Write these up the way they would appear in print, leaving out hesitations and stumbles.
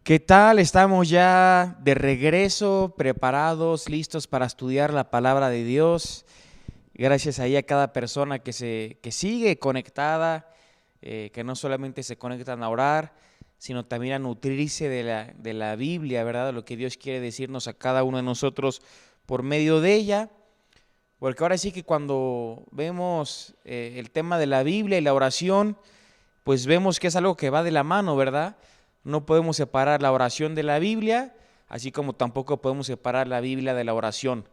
¿Qué tal? Estamos ya de regreso, preparados, listos para estudiar la palabra de Dios. Gracias ahí a cada persona que sigue conectada, que no solamente se conectan a orar, sino también a nutrirse de la Biblia, ¿verdad? De lo que Dios quiere decirnos a cada uno de nosotros por medio de ella. Porque ahora sí que cuando vemos el tema de la Biblia y la oración, pues vemos que es algo que va de la mano, ¿verdad? No podemos separar la oración de la Biblia, así como tampoco podemos separar la Biblia de la oración.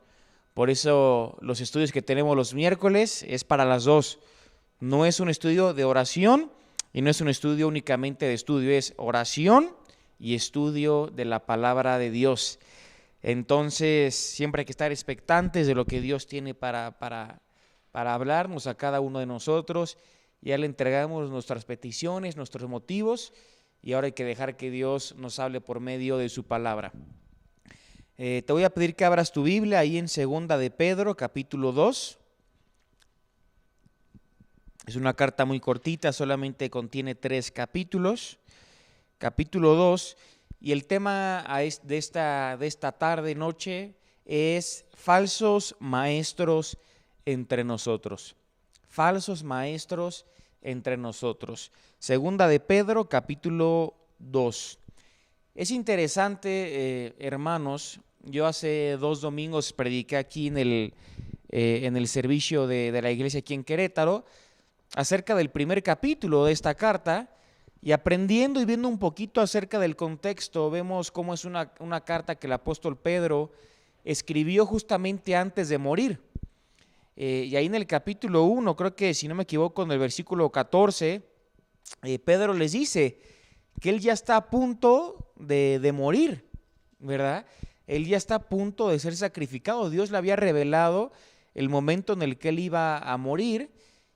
Por eso los estudios que tenemos los miércoles es para las dos. No es un estudio de oración y no es un estudio únicamente de estudio, es oración y estudio de la palabra de Dios. Entonces siempre hay que estar expectantes de lo que Dios tiene para hablarnos a cada uno de nosotros. Ya le entregamos nuestras peticiones, nuestros motivos, y ahora hay que dejar que Dios nos hable por medio de su palabra. Te voy a pedir que abras tu Biblia ahí en Segunda de Pedro, capítulo 2. Es una carta muy cortita, solamente contiene 3 capítulos. Capítulo 2, y el tema de esta tarde, noche, es falsos maestros entre nosotros. Falsos maestros entre nosotros. Segunda de Pedro, capítulo 2. Es interesante, hermanos, yo hace 2 domingos prediqué aquí en el servicio de la iglesia aquí en Querétaro, acerca del primer capítulo de esta carta, y aprendiendo y viendo un poquito acerca del contexto, vemos cómo es una carta que el apóstol Pedro escribió justamente antes de morir. Y ahí en el capítulo 1, creo que si no me equivoco, en el versículo 14, Pedro les dice que él ya está a punto de morir, ¿verdad? Él ya está a punto de ser sacrificado. Dios le había revelado el momento en el que él iba a morir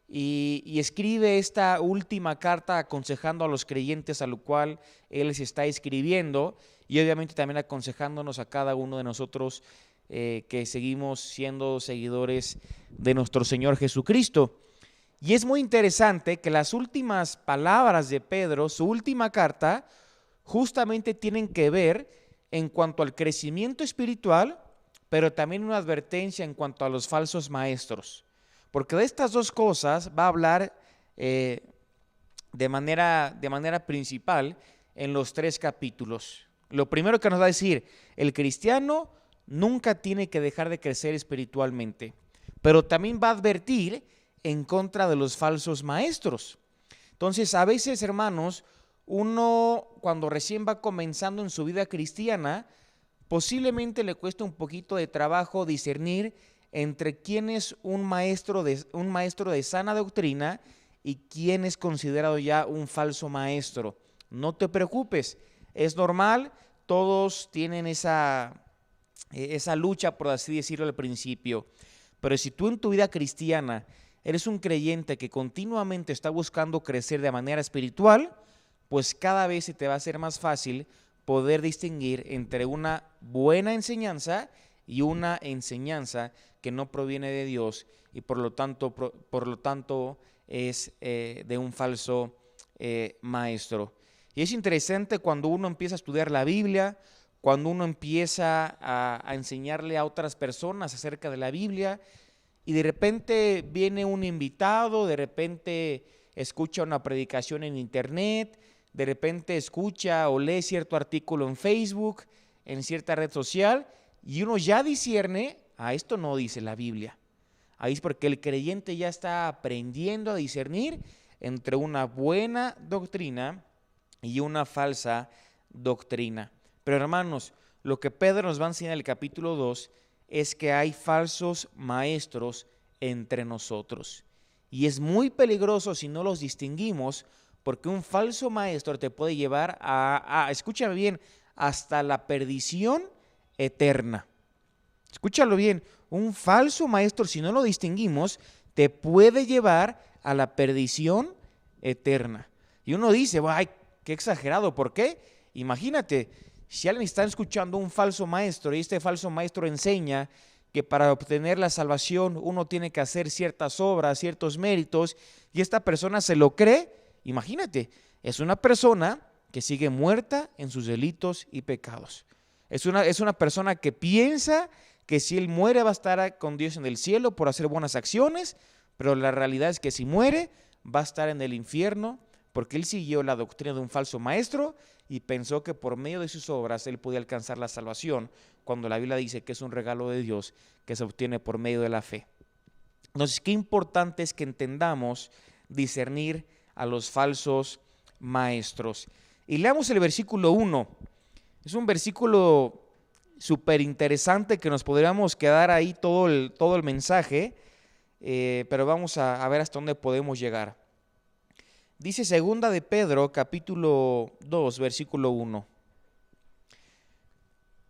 y escribe esta última carta aconsejando a los creyentes a lo cual él les está escribiendo y obviamente también aconsejándonos a cada uno de nosotros que seguimos siendo seguidores de nuestro Señor Jesucristo. Y es muy interesante que las últimas palabras de Pedro, su última carta, justamente tienen que ver en cuanto al crecimiento espiritual, pero también una advertencia en cuanto a los falsos maestros. Porque de estas dos cosas va a hablar de manera principal en los 3 capítulos. Lo primero que nos va a decir, el cristiano nunca tiene que dejar de crecer espiritualmente, pero también va a advertir en contra de los falsos maestros. Entonces, a veces, hermanos, uno cuando recién va comenzando en su vida cristiana, posiblemente le cuesta un poquito de trabajo discernir entre quién es un maestro de sana doctrina y quién es considerado ya un falso maestro. No te preocupes, es normal, todos tienen esa lucha, por así decirlo, al principio. Pero si tú en tu vida cristiana eres un creyente que continuamente está buscando crecer de manera espiritual, pues cada vez se te va a hacer más fácil poder distinguir entre una buena enseñanza y una enseñanza que no proviene de Dios y por lo tanto es de un falso maestro. Y es interesante cuando uno empieza a estudiar la Biblia, cuando uno empieza a enseñarle a otras personas acerca de la Biblia y de repente viene un invitado, de repente escucha una predicación en internet, de repente escucha o lee cierto artículo en Facebook, en cierta red social, y uno ya discierne, esto no dice la Biblia. Ahí es porque el creyente ya está aprendiendo a discernir entre una buena doctrina y una falsa doctrina. Pero hermanos, lo que Pedro nos va a enseñar en el capítulo 2 es que hay falsos maestros entre nosotros. Y es muy peligroso si no los distinguimos, porque un falso maestro te puede llevar escúchame bien, hasta la perdición eterna. Escúchalo bien, un falso maestro, si no lo distinguimos, te puede llevar a la perdición eterna. Y uno dice, ay, qué exagerado, ¿por qué? Imagínate, si alguien está escuchando un falso maestro y este falso maestro enseña que para obtener la salvación uno tiene que hacer ciertas obras, ciertos méritos, y esta persona se lo cree, imagínate, es una persona que sigue muerta en sus delitos y pecados. Es una persona que piensa que si él muere va a estar con Dios en el cielo por hacer buenas acciones, pero la realidad es que si muere va a estar en el infierno porque él siguió la doctrina de un falso maestro y pensó que por medio de sus obras él podía alcanzar la salvación, cuando la Biblia dice que es un regalo de Dios que se obtiene por medio de la fe. Entonces, qué importante es que entendamos discernir a los falsos maestros. Y leamos el versículo 1. Es un versículo súper interesante que nos podríamos quedar ahí todo el mensaje, pero vamos a ver hasta dónde podemos llegar. Dice 2 de Pedro, capítulo 2, versículo 1.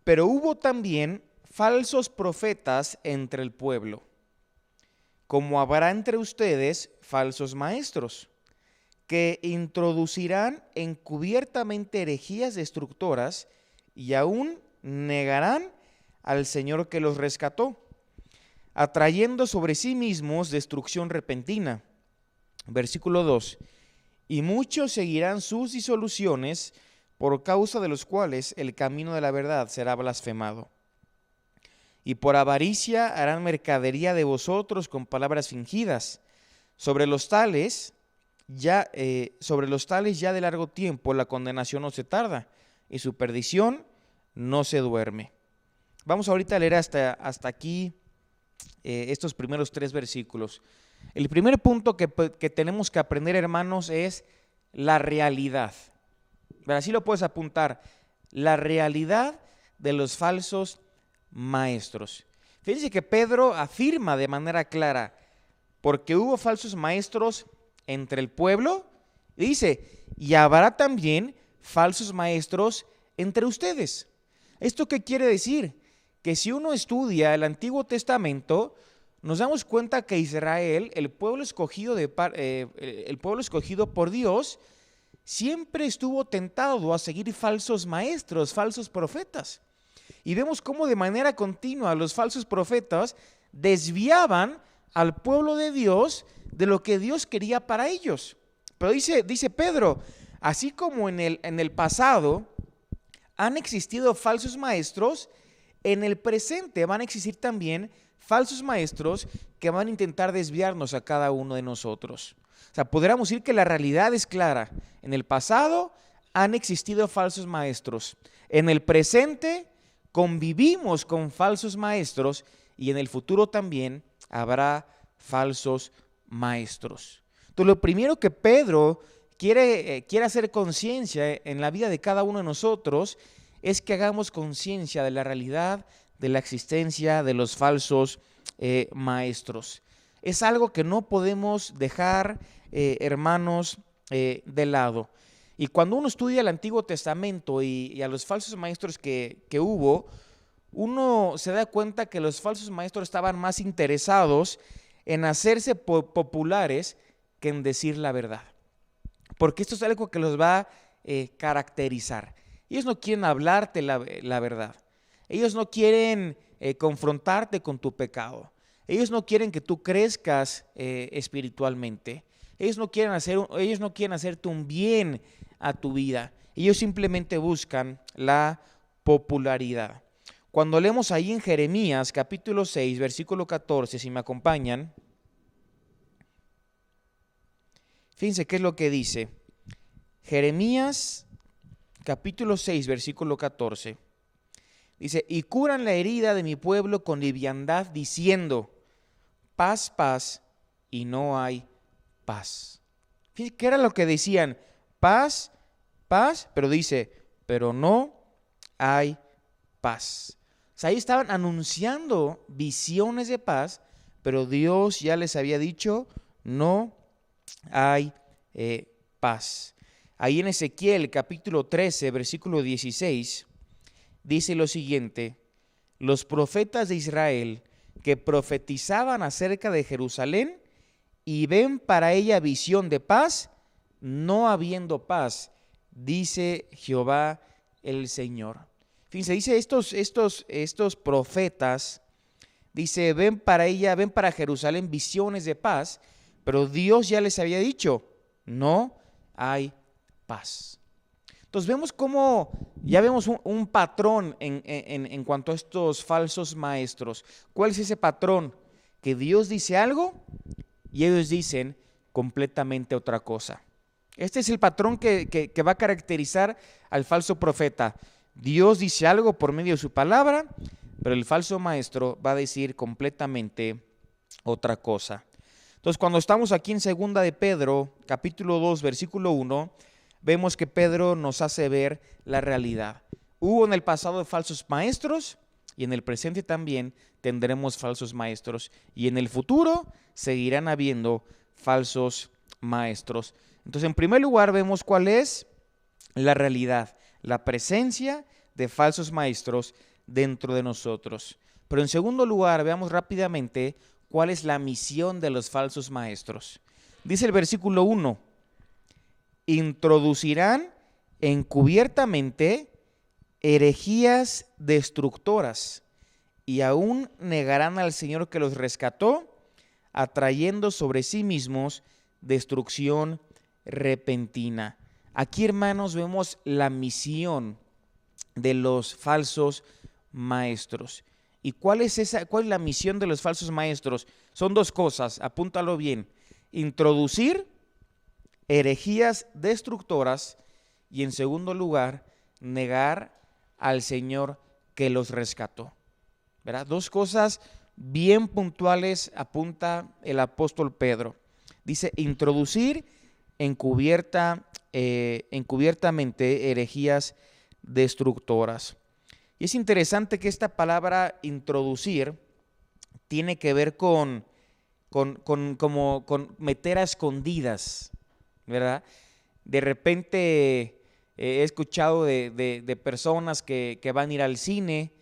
Pero hubo también falsos profetas entre el pueblo, como habrá entre ustedes falsos maestros, que introducirán encubiertamente herejías destructoras y aún negarán al Señor que los rescató, atrayendo sobre sí mismos destrucción repentina. Versículo 2. Y muchos seguirán sus disoluciones, por causa de los cuales el camino de la verdad será blasfemado. Y por avaricia harán mercadería de vosotros con palabras fingidas. Sobre los tales ya de largo tiempo la condenación no se tarda, y su perdición no se duerme. Vamos ahorita a leer hasta aquí estos primeros 3 versículos. El primer punto que tenemos que aprender, hermanos, es la realidad. Así lo puedes apuntar, la realidad de los falsos maestros. Fíjense que Pedro afirma de manera clara, porque hubo falsos maestros entre el pueblo, dice, y habrá también falsos maestros entre ustedes. ¿Esto qué quiere decir? Que si uno estudia el Antiguo Testamento, nos damos cuenta que Israel, el pueblo escogido por Dios, siempre estuvo tentado a seguir falsos maestros, falsos profetas. Y vemos cómo de manera continua los falsos profetas desviaban al pueblo de Dios de lo que Dios quería para ellos. Pero dice Pedro, así como en el pasado han existido falsos maestros, en el presente van a existir también falsos maestros que van a intentar desviarnos a cada uno de nosotros. O sea, podríamos decir que la realidad es clara. En el pasado han existido falsos maestros. En el presente convivimos con falsos maestros y en el futuro también habrá falsos maestros. Entonces, lo primero que Pedro quiere hacer conciencia en la vida de cada uno de nosotros es que hagamos conciencia de la realidad de la existencia de los falsos maestros. Es algo que no podemos dejar, hermanos, de lado. Y cuando uno estudia el Antiguo Testamento y a los falsos maestros que hubo, uno se da cuenta que los falsos maestros estaban más interesados en hacerse populares que en decir la verdad. Porque esto es algo que los va a caracterizar. Ellos no quieren hablarte la verdad. Ellos no quieren confrontarte con tu pecado. Ellos no quieren que tú crezcas espiritualmente. Ellos no quieren hacerte un bien a tu vida. Ellos simplemente buscan la popularidad. Cuando leemos ahí en Jeremías capítulo 6, versículo 14, si me acompañan, fíjense qué es lo que dice. Jeremías capítulo 6, versículo 14. Dice, y curan la herida de mi pueblo con liviandad, diciendo, paz, paz, y no hay paz. Fíjense qué era lo que decían, paz, paz, pero dice, pero no hay paz. O sea, ahí estaban anunciando visiones de paz, pero Dios ya les había dicho, no hay paz. Ahí en Ezequiel capítulo 13, versículo 16, dice lo siguiente, los profetas de Israel que profetizaban acerca de Jerusalén y ven para ella visión de paz, no habiendo paz, dice Jehová el Señor. Fíjense, dice estos profetas, dice, ven para Jerusalén visiones de paz, pero Dios ya les había dicho, no hay paz. Entonces vemos cómo, ya vemos un patrón en cuanto a estos falsos maestros. ¿Cuál es ese patrón? Que Dios dice algo y ellos dicen completamente otra cosa. Este es el patrón que va a caracterizar al falso profeta. Dios dice algo por medio de su palabra, pero el falso maestro va a decir completamente otra cosa. Entonces, cuando estamos aquí en segunda de Pedro, capítulo 2, versículo 1, vemos que Pedro nos hace ver la realidad. Hubo en el pasado falsos maestros y en el presente también tendremos falsos maestros. Y en el futuro seguirán habiendo falsos maestros. Entonces, en primer lugar, vemos cuál es la realidad, la presencia de falsos maestros dentro de nosotros. Pero en segundo lugar, veamos rápidamente cuál es la misión de los falsos maestros. Dice el versículo 1, introducirán encubiertamente herejías destructoras y aún negarán al Señor que los rescató, atrayendo sobre sí mismos destrucción repentina. Aquí, hermanos, vemos la misión de los falsos maestros. ¿Y cuál es la misión de los falsos maestros? Son dos cosas, apúntalo bien. Introducir herejías destructoras y, en segundo lugar, negar al Señor que los rescató. ¿Verdad? Dos cosas bien puntuales apunta el apóstol Pedro. Dice, introducir encubiertamente herejías destructoras. Y es interesante que esta palabra introducir tiene que ver con meter a escondidas, ¿verdad? De repente he escuchado de personas que van a ir al cine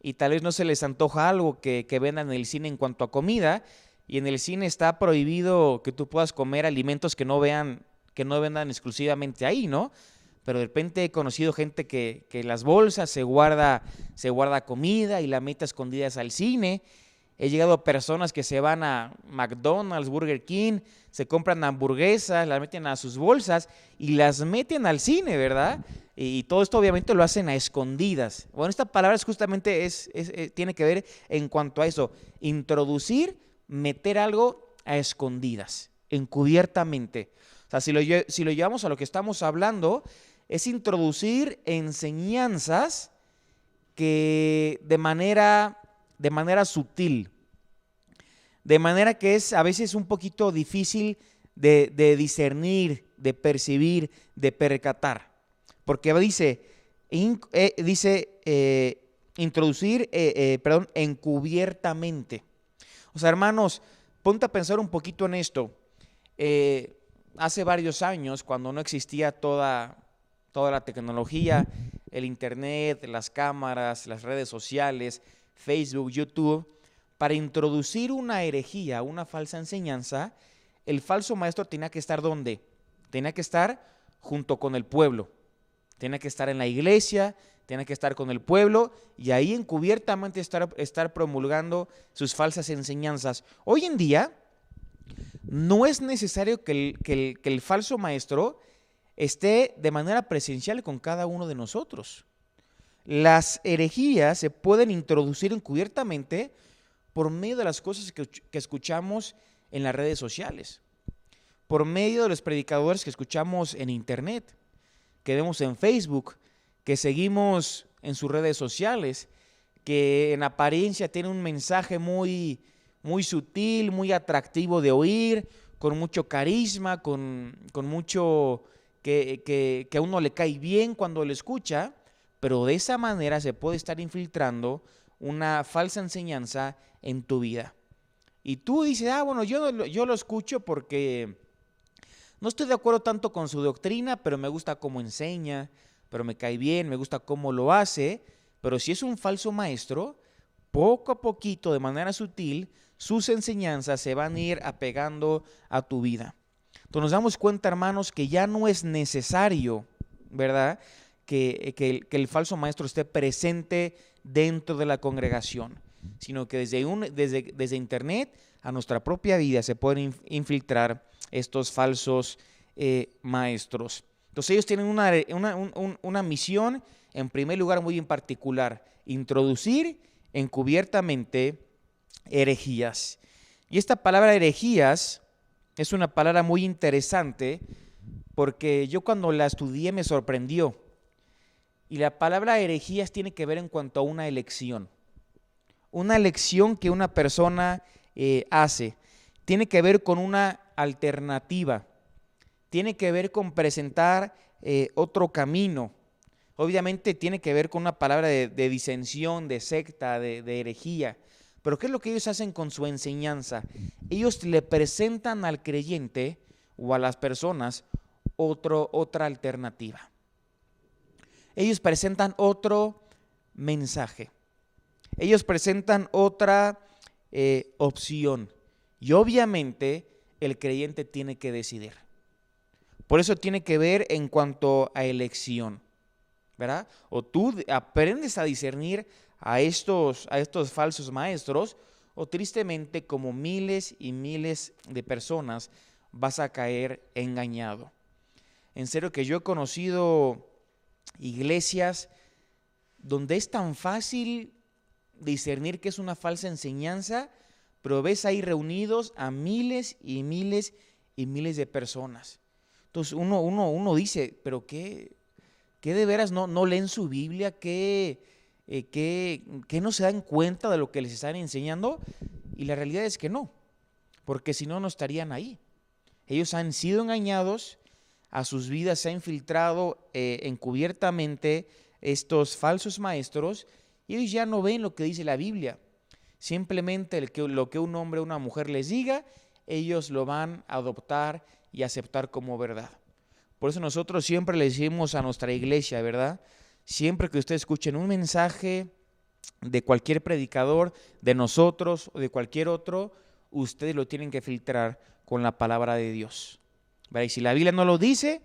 y tal vez no se les antoja algo que vendan en el cine en cuanto a comida, y en el cine está prohibido que tú puedas comer alimentos que no vendan exclusivamente ahí, ¿no? Pero de repente he conocido gente que en las bolsas se guarda comida y la mete a escondidas al cine. He llegado a personas que se van a McDonald's, Burger King, se compran hamburguesas, las meten a sus bolsas y las meten al cine, ¿verdad? Y todo esto obviamente lo hacen a escondidas. Bueno, esta palabra justamente tiene que ver en cuanto a eso, introducir, meter algo a escondidas, encubiertamente. O sea, si lo llevamos a lo que estamos hablando, es introducir enseñanzas que de manera sutil, de manera que es a veces un poquito difícil de discernir, de percibir, de percatar. Porque dice introducir, encubiertamente. O sea, hermanos, ponte a pensar un poquito en esto. Hace varios años, cuando no existía toda la tecnología, el internet, las cámaras, las redes sociales, Facebook, YouTube, para introducir una herejía, una falsa enseñanza, el falso maestro tenía que estar ¿dónde? Tenía que estar junto con el pueblo, tenía que estar en la iglesia, tenía que estar con el pueblo y ahí encubiertamente estar promulgando sus falsas enseñanzas. Hoy en día no es necesario que el falso maestro esté de manera presencial con cada uno de nosotros. Las herejías se pueden introducir encubiertamente por medio de las cosas que escuchamos en las redes sociales, por medio de los predicadores que escuchamos en internet, que vemos en Facebook, que seguimos en sus redes sociales, que en apariencia tienen un mensaje muy, muy sutil, muy atractivo de oír, con mucho carisma, con mucho que a uno le cae bien cuando lo escucha, pero de esa manera se puede estar infiltrando una falsa enseñanza en tu vida. Y tú dices, bueno, yo lo escucho porque no estoy de acuerdo tanto con su doctrina, pero me gusta cómo enseña, pero me cae bien, me gusta cómo lo hace. Pero si es un falso maestro, poco a poquito, de manera sutil, sus enseñanzas se van a ir apegando a tu vida. Entonces nos damos cuenta, hermanos, que ya no es necesario, ¿verdad?, que el falso maestro esté presente dentro de la congregación, sino que desde internet a nuestra propia vida se pueden infiltrar estos falsos maestros. Entonces ellos tienen una misión, en primer lugar, muy en particular: introducir encubiertamente herejías. Y esta palabra herejías es una palabra muy interesante, porque yo cuando la estudié me sorprendió. Y la palabra herejías tiene que ver en cuanto a una elección que una persona hace. Tiene que ver con una alternativa, tiene que ver con presentar otro camino. Obviamente tiene que ver con una palabra de disensión, de secta, de herejía. Pero ¿qué es lo que ellos hacen con su enseñanza? Ellos le presentan al creyente o a las personas otra alternativa. Ellos presentan otro mensaje. Ellos presentan otra opción. Y obviamente el creyente tiene que decidir. Por eso tiene que ver en cuanto a elección, ¿verdad? O tú aprendes a discernir a estos falsos maestros, o tristemente, como miles y miles de personas, vas a caer engañado. En serio que yo he conocido iglesias donde es tan fácil discernir que es una falsa enseñanza, pero ves ahí reunidos a miles y miles y miles de personas. Entonces uno dice, pero ¿qué de veras no leen su Biblia? ¿Qué no se dan cuenta de lo que les están enseñando? Y la realidad es que no, porque si no, no estarían ahí. Ellos han sido engañados, a sus vidas se ha infiltrado encubiertamente estos falsos maestros, y ellos ya no ven lo que dice la Biblia. Simplemente lo que un hombre o una mujer les diga, ellos lo van a adoptar y aceptar como verdad. Por eso nosotros siempre le decimos a nuestra iglesia, ¿verdad? Siempre que ustedes escuchen un mensaje de cualquier predicador, de nosotros o de cualquier otro, ustedes lo tienen que filtrar con la palabra de Dios, ¿verdad? Y si la Biblia no lo dice,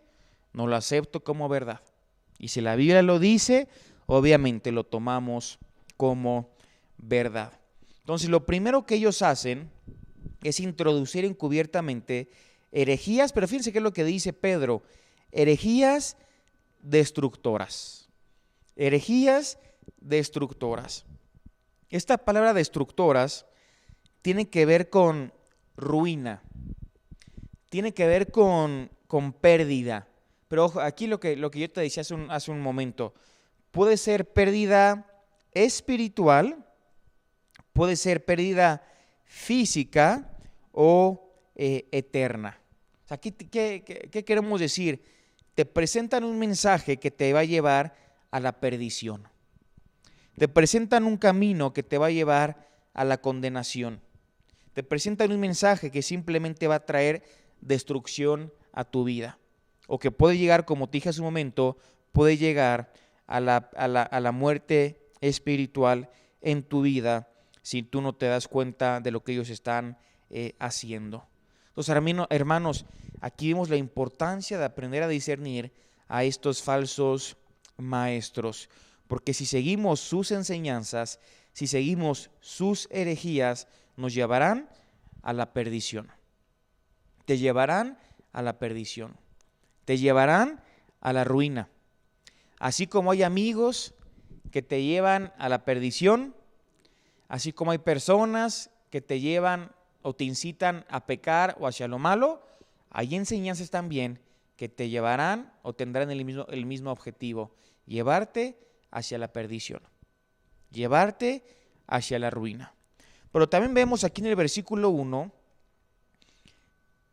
no lo acepto como verdad. Y si la Biblia lo dice, obviamente lo tomamos como verdad. Entonces, lo primero que ellos hacen es introducir encubiertamente herejías, pero fíjense qué es lo que dice Pedro: herejías destructoras. Herejías destructoras. Esta palabra destructoras tiene que ver con ruina, tiene que ver con pérdida. Pero ojo, aquí lo que yo te decía hace un momento, puede ser pérdida espiritual, puede ser pérdida física o eterna. O sea, ¿qué queremos decir? Te presentan un mensaje que te va a llevar a la perdición. Te presentan un camino que te va a llevar a la condenación. Te presentan un mensaje que simplemente va a traer destrucción a tu vida. O que puede llegar, como te dije hace un momento, puede llegar a la muerte espiritual en tu vida si tú no te das cuenta de lo que ellos están haciendo. Entonces, hermanos, aquí vemos la importancia de aprender a discernir a estos falsos maestros, porque si seguimos sus enseñanzas, si seguimos sus herejías, nos llevarán a la perdición. Te llevarán a la perdición. Te llevarán a la ruina. Así como hay amigos que te llevan a la perdición, así como hay personas que te llevan o te incitan a pecar o hacia lo malo, hay enseñanzas también que te llevarán o tendrán el mismo objetivo: llevarte hacia la perdición, llevarte hacia la ruina. Pero también vemos aquí en el versículo 1,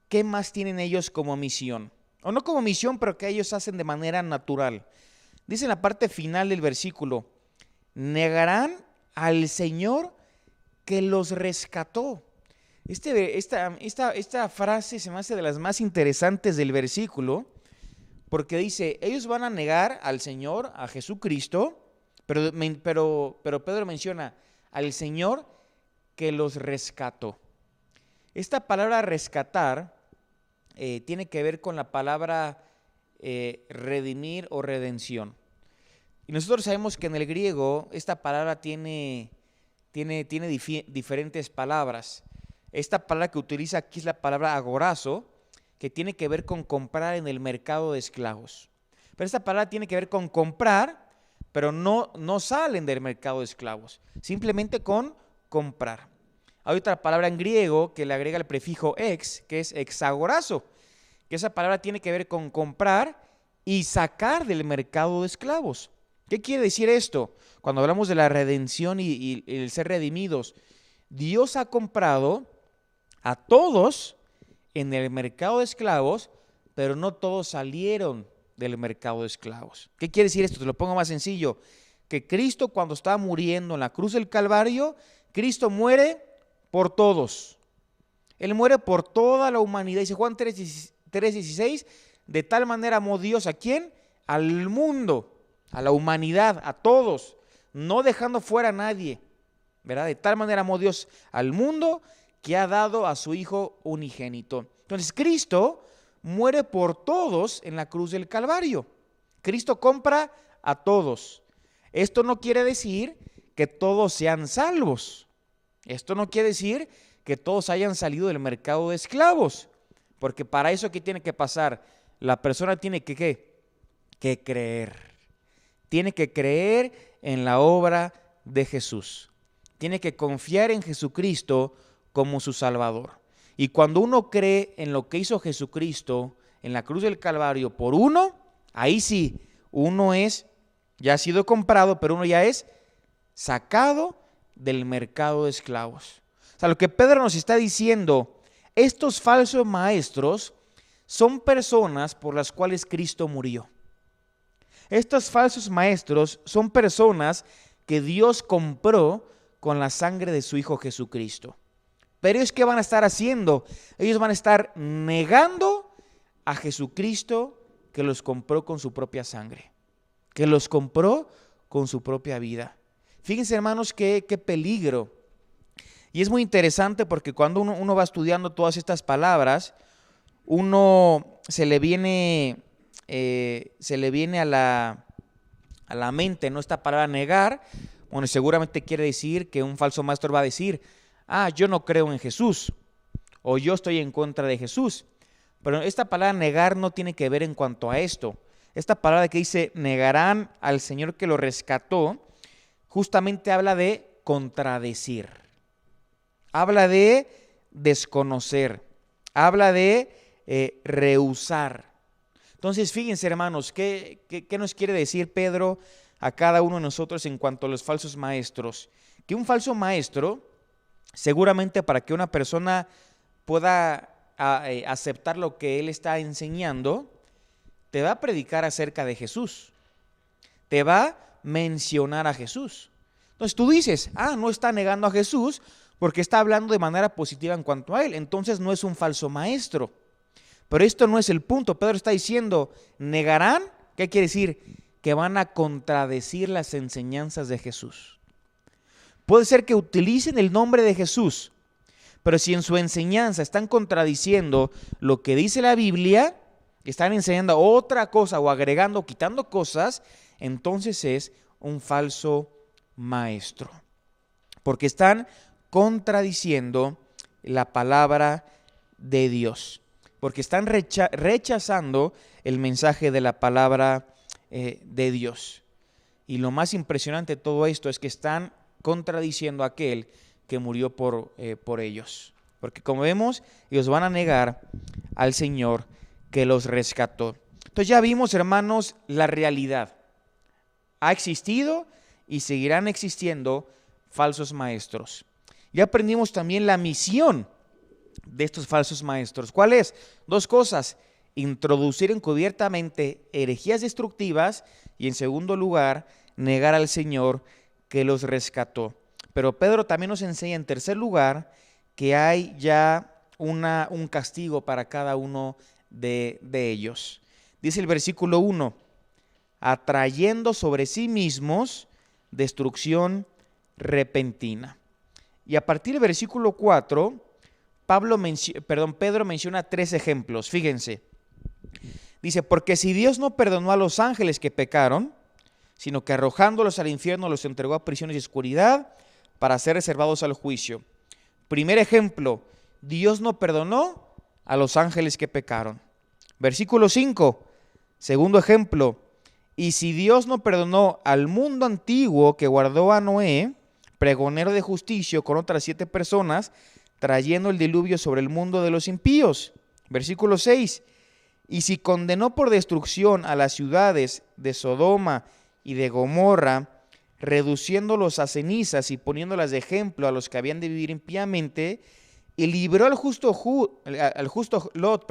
¿qué más tienen ellos como misión? O no como misión, pero que ellos hacen de manera natural. Dice en la parte final del versículo: negarán al Señor que los rescató. Esta frase se me hace de las más interesantes del versículo, porque dice, ellos van a negar al Señor, a Jesucristo, pero Pedro menciona al Señor que los rescató. Esta palabra rescatar tiene que ver con la palabra redimir o redención. Y nosotros sabemos que en el griego esta palabra tiene diferentes palabras. Esta palabra que utiliza aquí es la palabra agorazo, que tiene que ver con comprar en el mercado de esclavos. Pero esta palabra tiene que ver con comprar, pero no salen del mercado de esclavos, simplemente con comprar. Hay otra palabra en griego que le agrega el prefijo ex, que es exagorazo, que esa palabra tiene que ver con comprar y sacar del mercado de esclavos. ¿Qué quiere decir esto? Cuando hablamos de la redención y el ser redimidos, Dios ha comprado a todos en el mercado de esclavos, pero no todos salieron del mercado de esclavos. ¿Qué quiere decir esto? Te lo pongo más sencillo. Que Cristo, cuando estaba muriendo en la cruz del Calvario, Cristo muere por todos. Él muere por toda la humanidad. Dice Juan 3:16, de tal manera amó Dios ¿a quién? Al mundo, a la humanidad, a todos, no dejando fuera a nadie, ¿verdad? De tal manera amó Dios al mundo que ha dado a su Hijo unigénito. Entonces Cristo muere por todos en la cruz del Calvario. Cristo compra a todos. Esto no quiere decir que todos sean salvos. Esto no quiere decir que todos hayan salido del mercado de esclavos, porque para eso, ¿qué tiene que pasar? La persona tiene que creer. Tiene que creer en la obra de Jesús. Tiene que confiar en Jesucristo como su Salvador. Y cuando uno cree en lo que hizo Jesucristo en la cruz del Calvario por uno, ahí sí, uno ya ha sido comprado, pero uno ya es sacado del mercado de esclavos. O sea, lo que Pedro nos está diciendo, estos falsos maestros son personas por las cuales Cristo murió. Estos falsos maestros son personas que Dios compró con la sangre de su Hijo Jesucristo. Pero ellos, ¿qué van a estar haciendo? Ellos van a estar negando a Jesucristo que los compró con su propia sangre, que los compró con su propia vida. Fíjense, hermanos, qué peligro. Y es muy interesante porque cuando uno va estudiando todas estas palabras, uno se le viene a la mente, ¿no? Esta palabra negar, bueno, seguramente quiere decir que un falso maestro va a decir, yo no creo en Jesús, o yo estoy en contra de Jesús. Pero esta palabra negar no tiene que ver en cuanto a esto. Esta palabra que dice negarán al Señor que lo rescató, justamente habla de contradecir, habla de desconocer, habla de rehusar. Entonces, fíjense, hermanos, ¿qué nos quiere decir Pedro a cada uno de nosotros en cuanto a los falsos maestros? Que un falso maestro, seguramente para que una persona pueda aceptar lo que él está enseñando, te va a predicar acerca de Jesús, te va a mencionar a Jesús. Entonces tú dices, no está negando a Jesús porque está hablando de manera positiva en cuanto a él, entonces no es un falso maestro. Pero esto no es el punto. Pedro está diciendo, negarán, ¿qué quiere decir? Que van a contradecir las enseñanzas de Jesús. Puede ser que utilicen el nombre de Jesús, pero si en su enseñanza están contradiciendo lo que dice la Biblia, están enseñando otra cosa o agregando o quitando cosas, entonces es un falso maestro. Porque están contradiciendo la palabra de Dios. Porque están rechazando el mensaje de la palabra de Dios. Y lo más impresionante de todo esto es que están contradiciendo a aquel que murió por ellos. Porque como vemos, ellos van a negar al Señor que los rescató. Entonces ya vimos, hermanos, la realidad. Ha existido y seguirán existiendo falsos maestros. Ya aprendimos también la misión de estos falsos maestros. ¿Cuál es? Dos cosas: introducir encubiertamente herejías destructivas y, en segundo lugar, negar al Señor que los rescató. Pero Pedro también nos enseña, en tercer lugar, que hay ya un castigo para cada uno de ellos. Dice el versículo 1, atrayendo sobre sí mismos destrucción repentina. Y a partir del versículo 4, Pedro menciona 3 ejemplos. Fíjense, dice, porque si Dios no perdonó a los ángeles que pecaron, sino que arrojándolos al infierno los entregó a prisiones de oscuridad para ser reservados al juicio. Primer ejemplo, Dios no perdonó a los ángeles que pecaron. Versículo 5, segundo ejemplo. Y si Dios no perdonó al mundo antiguo que guardó a Noé, pregonero de justicia, con otras 7 personas, trayendo el diluvio sobre el mundo de los impíos. Versículo 6. Y si condenó por destrucción a las ciudades de Sodoma y de Gomorra, reduciéndolos a cenizas y poniéndolas de ejemplo a los que habían de vivir impíamente, y libró al justo Lot,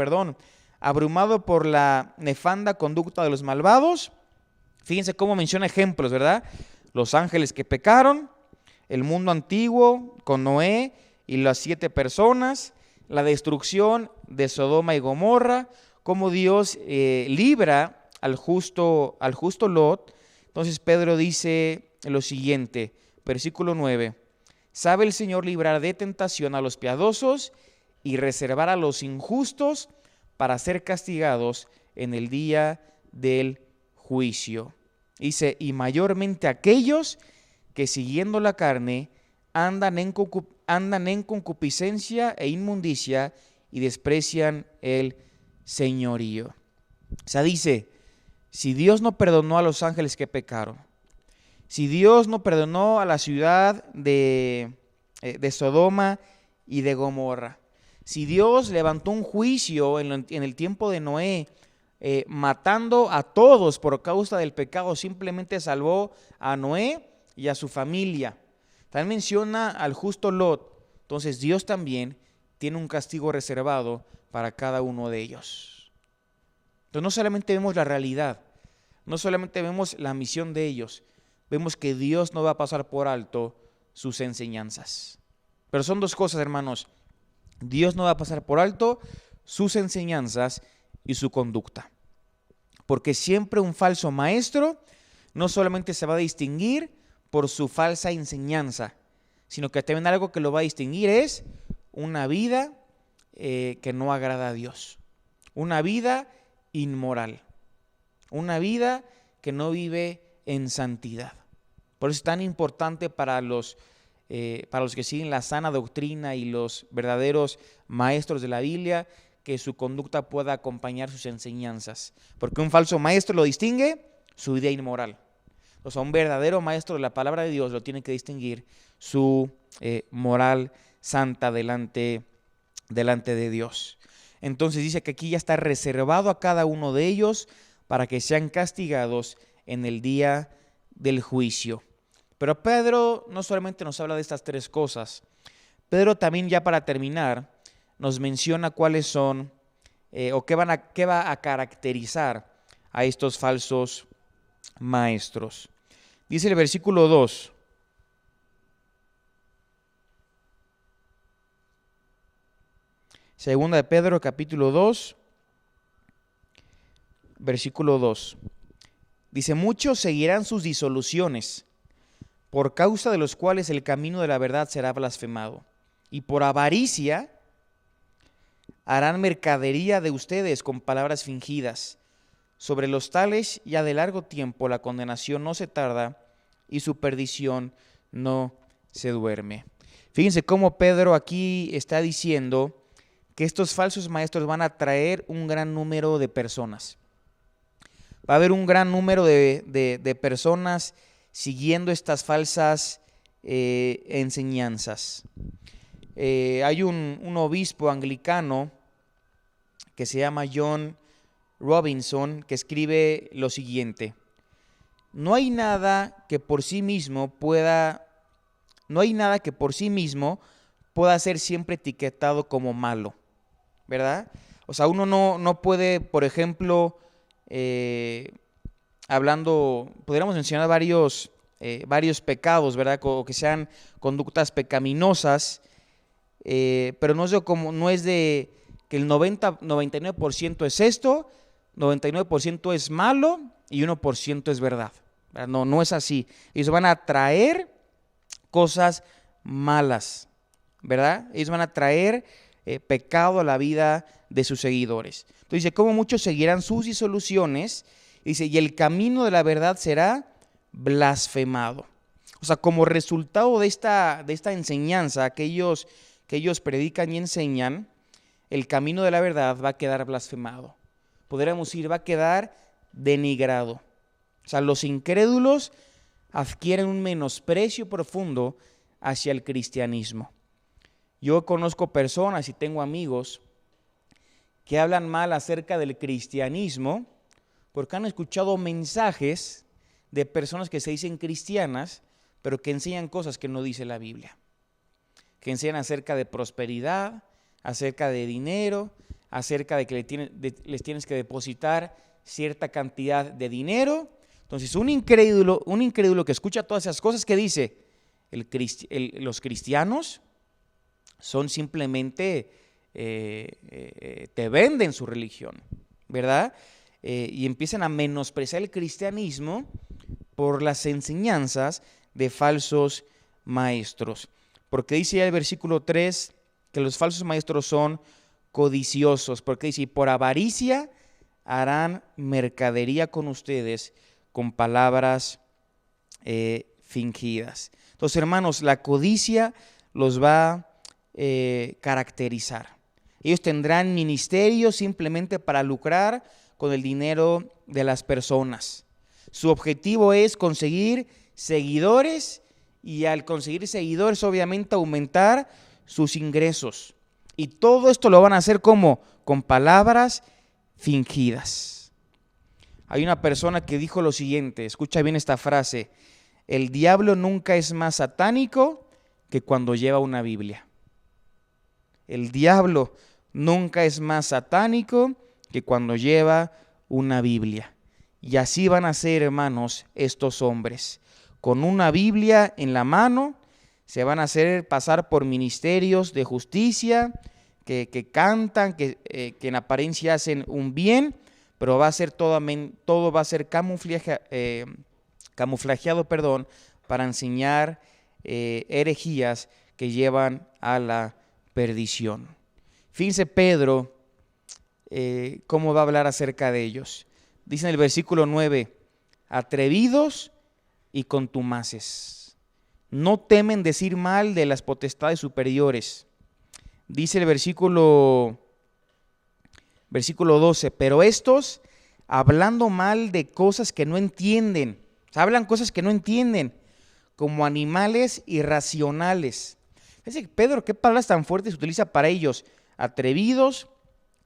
abrumado por la nefanda conducta de los malvados. Fíjense cómo menciona ejemplos, ¿verdad? Los ángeles que pecaron, el mundo antiguo con Noé y las 7 personas, la destrucción de Sodoma y Gomorra, cómo Dios libra al justo Lot. Entonces Pedro dice lo siguiente, versículo 9, ¿sabe el Señor librar de tentación a los piadosos y reservar a los injustos para ser castigados en el día del juicio? Dice, y mayormente aquellos que siguiendo la carne andan en concupiscencia e inmundicia y desprecian el señorío. O sea, dice, si Dios no perdonó a los ángeles que pecaron, si Dios no perdonó a la ciudad de Sodoma y de Gomorra, si Dios levantó un juicio en el tiempo de Noé, matando a todos por causa del pecado, simplemente salvó a Noé y a su familia. También menciona al justo Lot. Entonces Dios también tiene un castigo reservado para cada uno de ellos. Entonces no solamente vemos la realidad, no solamente vemos la misión de ellos, vemos que Dios no va a pasar por alto sus enseñanzas. Pero son 2 cosas, hermanos. Dios no va a pasar por alto sus enseñanzas y su conducta. Porque siempre un falso maestro no solamente se va a distinguir por su falsa enseñanza, sino que también algo que lo va a distinguir es una vida que no agrada a Dios, una vida inmoral, una vida que no vive en santidad. Por eso es tan importante para los que siguen la sana doctrina y los verdaderos maestros de la Biblia, que su conducta pueda acompañar sus enseñanzas. Porque un falso maestro lo distingue su vida inmoral. O sea, un verdadero maestro de la palabra de Dios lo tiene que distinguir su moral santa delante de Dios. Entonces dice que aquí ya está reservado a cada uno de ellos para que sean castigados en el día del juicio. Pero Pedro no solamente nos habla de estas 3 cosas. Pedro también, ya para terminar, nos menciona cuáles son o qué va a caracterizar a estos falsos maestros. Dice el versículo 2. Segunda de Pedro, capítulo 2, versículo 2. Dice, muchos seguirán sus disoluciones, por causa de los cuales el camino de la verdad será blasfemado. Y por avaricia harán mercadería de ustedes con palabras fingidas. Sobre los tales ya de largo tiempo la condenación no se tarda y su perdición no se duerme. Fíjense cómo Pedro aquí está diciendo que estos falsos maestros van a atraer un gran número de personas. Va a haber un gran número de personas siguiendo estas falsas enseñanzas. Hay un obispo anglicano que se llama John Robinson, que escribe lo siguiente: no hay nada que por sí mismo pueda ser siempre etiquetado como malo, ¿verdad? O sea, uno no puede, por ejemplo, podríamos mencionar varios pecados, ¿verdad? O que sean conductas pecaminosas, pero no es de que el 99% es esto, 99% es malo y 1% es verdad. No es así. Ellos van a traer cosas malas, ¿verdad? Ellos van a traer pecado a la vida de sus seguidores. Entonces dice, como muchos seguirán sus disoluciones, dice, y el camino de la verdad será blasfemado. O sea, como resultado de esta enseñanza que ellos predican y enseñan, el camino de la verdad va a quedar blasfemado. Podríamos decir, va a quedar denigrado. O sea, los incrédulos adquieren un menosprecio profundo hacia el cristianismo. Yo conozco personas y tengo amigos que hablan mal acerca del cristianismo porque han escuchado mensajes de personas que se dicen cristianas, pero que enseñan cosas que no dice la Biblia. Que enseñan acerca de prosperidad, acerca de dinero, acerca de que les tienes que depositar cierta cantidad de dinero. Entonces, un incrédulo que escucha todas esas cosas, que dice, los cristianos son simplemente, te venden su religión, ¿verdad? Y empiezan a menospreciar el cristianismo por las enseñanzas de falsos maestros. Porque dice ya el versículo 3 que los falsos maestros son codiciosos, porque dice, por avaricia harán mercadería con ustedes con palabras fingidas. Entonces, hermanos, la codicia los va a caracterizar. Ellos tendrán ministerios simplemente para lucrar con el dinero de las personas. Su objetivo es conseguir seguidores y al conseguir seguidores, obviamente, aumentar sus ingresos. Y todo esto lo van a hacer como con palabras fingidas. Hay una persona que dijo lo siguiente, escucha bien esta frase: el diablo nunca es más satánico que cuando lleva una Biblia. El diablo nunca es más satánico que cuando lleva una Biblia. Y así van a ser, hermanos, estos hombres. Con una Biblia en la mano, se van a hacer pasar por ministerios de justicia, que cantan, que en apariencia hacen un bien, pero va a ser todo va a ser camuflajeado, para enseñar herejías que llevan a la perdición. Fíjense Pedro cómo va a hablar acerca de ellos. Dice en el versículo 9, atrevidos y contumaces, no temen decir mal de las potestades superiores. Dice el versículo 12, pero estos, hablando mal de cosas que no entienden, o sea, hablan cosas que no entienden, como animales irracionales. Fíjense, Pedro, ¿qué palabras tan fuertes utiliza para ellos? Atrevidos,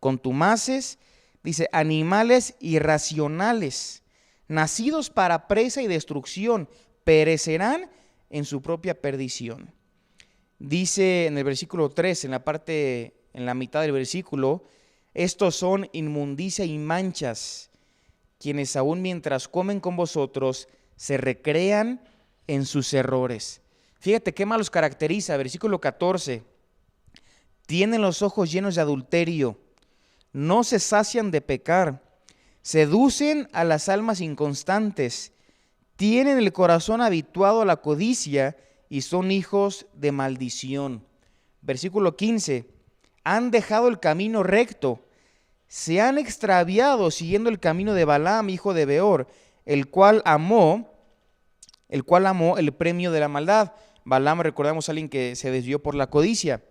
contumaces, dice, animales irracionales, nacidos para presa y destrucción, perecerán en su propia perdición. Dice en el versículo 3, en la mitad del versículo, estos son inmundicia y manchas, quienes aún mientras comen con vosotros se recrean en sus errores. Fíjate qué más los caracteriza. Versículo 14, tienen los ojos llenos de adulterio, no se sacian de pecar, seducen a las almas inconstantes, tienen el corazón habituado a la codicia y son hijos de maldición. Versículo 15, han dejado el camino recto, se han extraviado siguiendo el camino de Balaam, hijo de Beor, el cual amó el premio de la maldad. Balaam, recordamos, a alguien que se desvió por la codicia.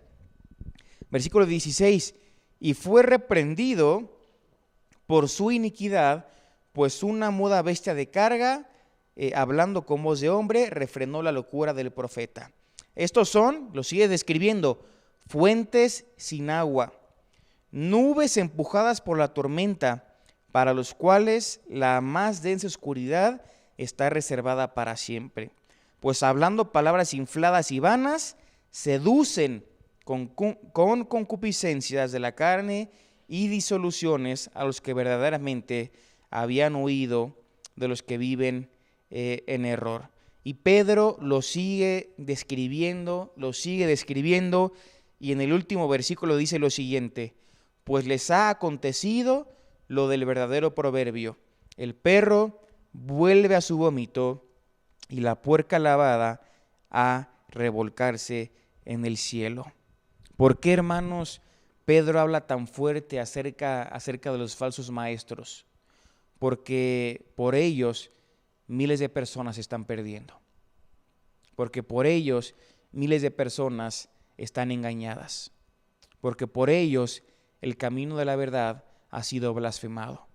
Versículo 16, y fue reprendido por su iniquidad, pues una muda bestia de carga, hablando con voz de hombre, refrenó la locura del profeta. Estos son, lo sigue describiendo, fuentes sin agua, nubes empujadas por la tormenta, para los cuales la más densa oscuridad está reservada para siempre. Pues hablando palabras infladas y vanas, seducen con concupiscencias de la carne y disoluciones a los que verdaderamente habían huido de los que viven en error. Y Pedro lo sigue describiendo, y en el último versículo dice lo siguiente: pues les ha acontecido lo del verdadero proverbio, el perro vuelve a su vómito y la puerca lavada a revolcarse en el cielo. ¿Por qué, hermanos, Pedro habla tan fuerte acerca de los falsos maestros? Porque por ellos miles de personas se están perdiendo. Porque por ellos miles de personas están engañadas. Porque por ellos el camino de la verdad ha sido blasfemado.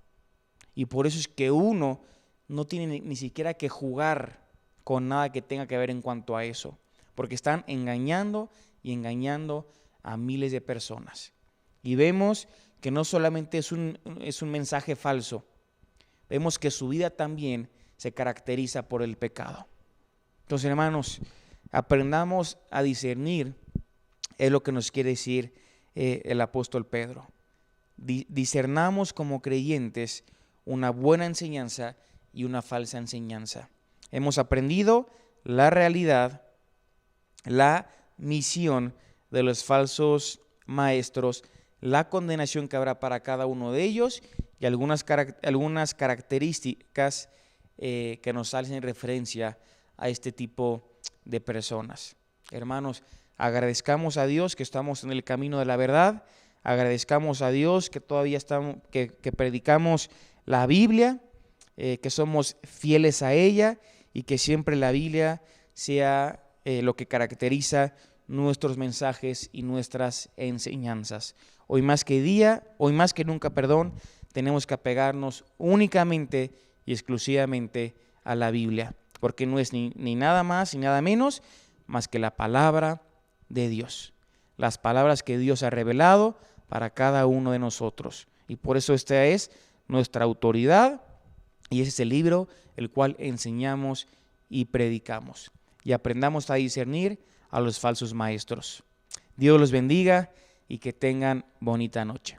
Y por eso es que uno no tiene ni siquiera que jugar con nada que tenga que ver en cuanto a eso, porque están engañando y engañando a miles de personas. Y vemos que no solamente es un mensaje falso, vemos que su vida también se caracteriza por el pecado. Entonces, hermanos, aprendamos a discernir, es lo que nos quiere decir el apóstol Pedro. Discernamos como creyentes una buena enseñanza y una falsa enseñanza. Hemos aprendido la realidad, la misión de los falsos maestros, la condenación que habrá para cada uno de ellos y algunas características que nos hacen referencia a este tipo de personas. Hermanos, agradezcamos a Dios que estamos en el camino de la verdad, agradezcamos a Dios que todavía estamos, que predicamos la Biblia, que somos fieles a ella y que siempre la Biblia sea lo que caracteriza nuestros mensajes y nuestras enseñanzas. Hoy más que nunca, tenemos que apegarnos únicamente y exclusivamente a la Biblia, porque no es ni nada más ni nada menos más que la palabra de Dios, las palabras que Dios ha revelado para cada uno de nosotros. Y por eso esta es nuestra autoridad y ese es el libro el cual enseñamos y predicamos. Y aprendamos a discernir a los falsos maestros. Dios los bendiga y que tengan bonita noche.